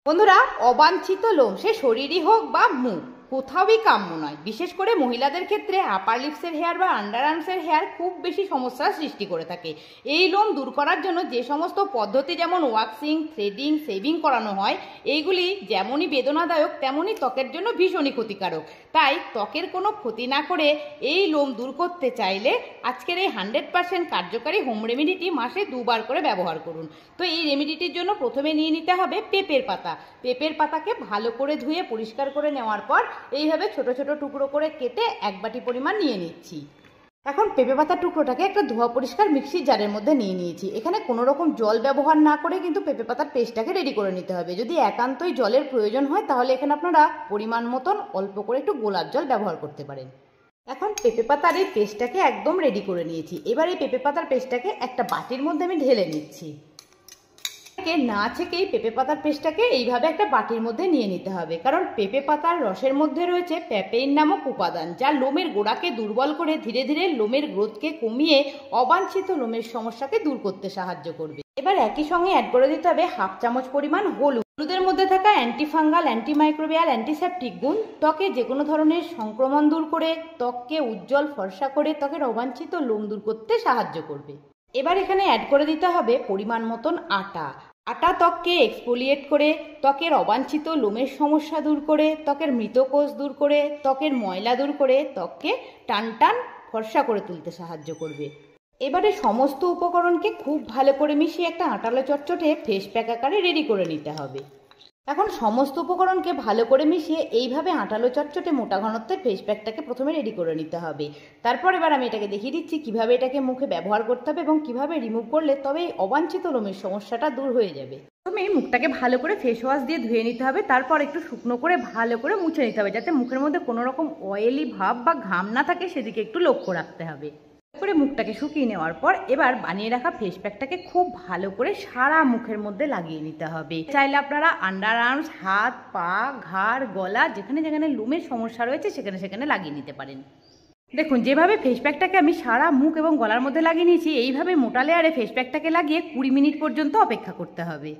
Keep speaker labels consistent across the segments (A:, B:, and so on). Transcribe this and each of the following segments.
A: বন্ধুরা, অবাঞ্ছিত লোম সে শরীরই হোক বা মুখ কোথাওই কাম্য নয়। বিশেষ করে মহিলাদের ক্ষেত্রে আপার লিপসের হেয়ার বা আন্ডার আর্মসের হেয়ার খুব বেশি সমস্যার সৃষ্টি করে থাকে। এই লোম দূর করার জন্য যে সমস্ত পদ্ধতি যেমন ওয়াক্সিং, থ্রেডিং, শেভিং করানো হয়, এইগুলি যেমনই বেদনাদায়ক তেমনই ত্বকের জন্য ভীষণই ক্ষতিকারক। তাই ত্বকের কোনো ক্ষতি না করে এই লোম দূর করতে চাইলে আজকের এই 100% কার্যকারী হোম রেমেডিটি মাসে 2 বার করে ব্যবহার করুন। তো এই রেমেডিটির জন্য প্রথমে নিয়ে নিতে হবে পেঁপের পাতা। পেঁপের পাতাকে ভালো করে ধুয়ে পরিষ্কার করে নেওয়ার পর এইভাবে ছোট ছোট টুকরো করে কেটে 1 বাটি পরিমাণ নিয়ে নিচ্ছি। এখন পেঁপে পাতার টুকরোটাকে একটা ধোয়া পরিষ্কার মিক্সির জারের মধ্যে নিয়ে নিয়েছি। এখানে কোনো রকম জল ব্যবহার না করে কিন্তু পেঁপে পাতার পেস্টটাকে রেডি করে নিতে হবে। যদি একান্তই জলের প্রয়োজন হয় তাহলে এখানে আপনারা পরিমাণ মতন অল্প করে একটু গোলাপ জল ব্যবহার করতে পারেন। এখন পেঁপে পাতার এই পেস্টটাকে একদম রেডি করে নিয়েছি। এবার এই পেঁপে পাতার পেস্টটাকে একটা বাটির মধ্যে আমি ঢেলে নিচ্ছি। না ছেঁকেই পেঁপে পাতার পেস্টটাকে এইভাবে একটা বাটির মধ্যে নিয়ে নিতে হবে, কারণ পেঁপে পাতার রসের মধ্যে রয়েছে প্যাপেইন নামক উপাদান, যা লোমের গোড়াকে দুর্বল করে ধীরে ধীরে লোমের গ্রোথকে কমিয়ে অবাঞ্ছিত লোমের সমস্যাকে দূর করতে সাহায্য করবে। এবার একই সঙ্গে অ্যাড করে দিতে হবে 1/2 চামচ পরিমাণ হলুদ। হলুদের মধ্যে থাকা অ্যান্টিফাঙ্গাল, অ্যান্টিমাইক্রোবিয়াল, অ্যান্টিসেপটিক গুণ ত্বকে যে কোনো ধরনের সংক্রমণ দূর করে ত্বককে উজ্জ্বল ফর্সা করে ত্বকের অবাঞ্ছিত লোম দূর করতে সাহায্য করবে। এবার এখানে অ্যাড করে দিতে হবে পরিমাণ মতন আটা। আটা ত্বককে এক্সফোলিয়েট করে ত্বকের অবাঞ্ছিত লোমের সমস্যা দূর করে, ত্বকের মৃত কোষ দূর করে, ত্বকের ময়লা দূর করে ত্বককে টান টান ফর্সা করে তুলতে সাহায্য করবে। এবারে সমস্ত উপকরণকে খুব ভালো করে মিশিয়ে একটা আটালো চটচটে ফেস প্যাক আকারে রেডি করে নিতে হবে। এখন সমস্ত উপকরণকে ভালো করে মিশিয়ে এইভাবে আটালো চটচটে মোটা ঘনত্বের ফেস প্যাকটাকে প্রথমে রেডি করে নিতে হবে। তারপর এবার আমি এটাকে দেখিয়ে দিচ্ছি কিভাবে এটাকে মুখে ব্যবহার করতে হবে এবং কিভাবে রিমুভ করলে তবে এই অবাঞ্ছিত লোমের সমস্যাটা দূর হয়ে যাবে। প্রথমে এই মুখটাকে ভালো করে ফেস ওয়াশ দিয়ে ধুয়ে নিতে হবে, তারপর একটু শুকনো করে ভালো করে মুছে নিতে হবে, যাতে মুখের মধ্যে কোনো রকম অয়েলি ভাব বা ঘাম না থাকে, সেদিকে একটু লক্ষ্য রাখতে হবে। করে মুখটাকে শুকিয়ে নেওয়ার পর এবার বানিয়ে রাখা ফেস প্যাকটাকে খুব ভালো করে সারা মুখের মধ্যে লাগিয়ে নিতে হবে। চাইলে আপনারা আন্ডার আর্মস, হাত, পা, ঘাড়, গলা যেখানে যেখানে লোমের সমস্যা রয়েছে সেখানে সেখানে লাগিয়ে নিতে পারেন। দেখুন, যেভাবে ফেস প্যাকটাকে আমি সারা মুখ এবং গলার মধ্যে লাগিয়ে নিয়েছি, এইভাবে মোটা লেয়ারে ফেস প্যাকটাকে লাগিয়ে 20 মিনিট পর্যন্ত অপেক্ষা করতে হবে।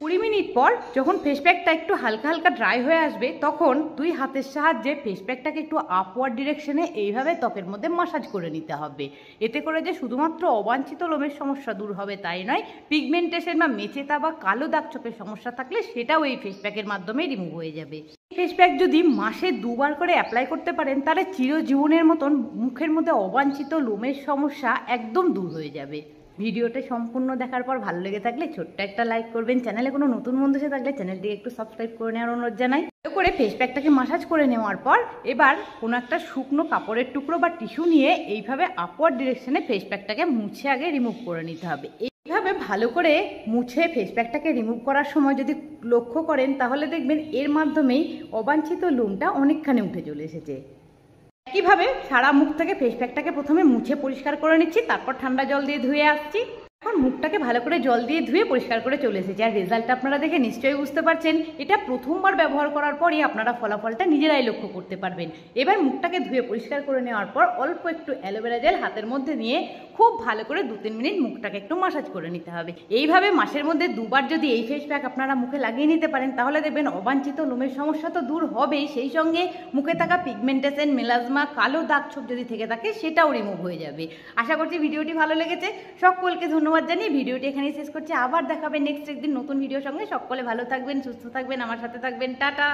A: 20 মিনিট পর যখন ফেস প্যাকটা একটু হালকা হালকা ড্রাই হয়ে আসবে, তখন 2 হাতের সাহায্যে ফেস প্যাকটাকে একটু আপওয়ার্ড ডিরেকশনে এইভাবে ত্বকের মধ্যে মাসাজ করে নিতে হবে। এতে করে যে শুধুমাত্র অবাঞ্ছিত লোমের সমস্যা দূর হবে তাই নয়, পিগমেন্টেশন বা মেচেতা বা কালো দাগ ছোপের সমস্যা থাকলে সেটাও এই ফেস প্যাকের মাধ্যমে রিমুভ হয়ে যাবে। ফেস প্যাক যদি মাসে 2 বার করে অ্যাপ্লাই করতে পারেন তাহলে চিরজীবনের মতন মুখের মধ্যে অবাঞ্ছিত লোমের সমস্যা একদম দূর হয়ে যাবে। ভিডিওটা সম্পূর্ণ দেখার পর ভালো লেগে থাকলে ছোট্ট একটা লাইক করবেন। চ্যানেলে কোনো নতুন বন্ধু এসে থাকলে চ্যানেলটিকে একটু সাবস্ক্রাইব করে নেওয়ার অনুরোধ জানাই। করে ফেস প্যাকটাকে মাসাজ করে নেওয়ার পর এবার কোনো একটা শুকনো কাপড়ের টুকরো বা টিস্যু নিয়ে এইভাবে আপওয়ার্ড ডিরেকশনে ফেস প্যাকটাকে মুছে আগে রিমুভ করে নিতে হবে। এইভাবে ভালো করে মুছে ফেস প্যাকটাকে রিমুভ করার সময় যদি লক্ষ্য করেন তাহলে দেখবেন এর মাধ্যমেই অবাঞ্ছিত লোমটা অনেকখানি উঠে চলে এসেছে। একইভাবে সারা মুখ থেকে ফেস প্যাকটাকে প্রথমে মুছে পরিষ্কার করে নিচ্ছি, তারপর ঠান্ডা জল দিয়ে ধুয়ে আসছি। এখন মুখটাকে ভালো করে জল দিয়ে ধুয়ে পরিষ্কার করে চলে এসেছি, আর রেজাল্টটা আপনারা দেখে নিশ্চয়ই বুঝতে পারছেন। এটা প্রথমবার ব্যবহার করার পরই আপনারা ফলাফলটা নিজেরাই লক্ষ্য করতে পারবেন। এবার মুখটাকে ধুয়ে পরিষ্কার করে নেওয়ার পর অল্প একটু অ্যালোভেরা জেল হাতের মধ্যে নিয়ে খুব ভালো করে 2-3 মিনিট মুখটাকে একটু মাসাজ করে নিতে হবে। এইভাবে মাসের মধ্যে 2 বার যদি এই ফেস প্যাক আপনারা মুখে লাগিয়ে নিতে পারেন তাহলে দেখবেন অবাঞ্ছিত লোমের সমস্যা তো দূর হবেই, সেই সঙ্গে মুখে থাকা পিগমেন্টেশন, মেলাজমা, কালো দাগ ছোপ যদি থেকে থাকে সেটাও রিমুভ হয়ে যাবে। আশা করছি ভিডিওটি ভালো লেগেছে। সকলকে ধন্যবাদ জানিয়ে ভিডিওটি এখানেই শেষ করছি। আবার দেখাবে নেক্সট একদিন নতুন ভিডিওর সঙ্গে। সকলে ভালো থাকবেন, সুস্থ থাকবেন, আমার সাথে থাকবেন। টাটা।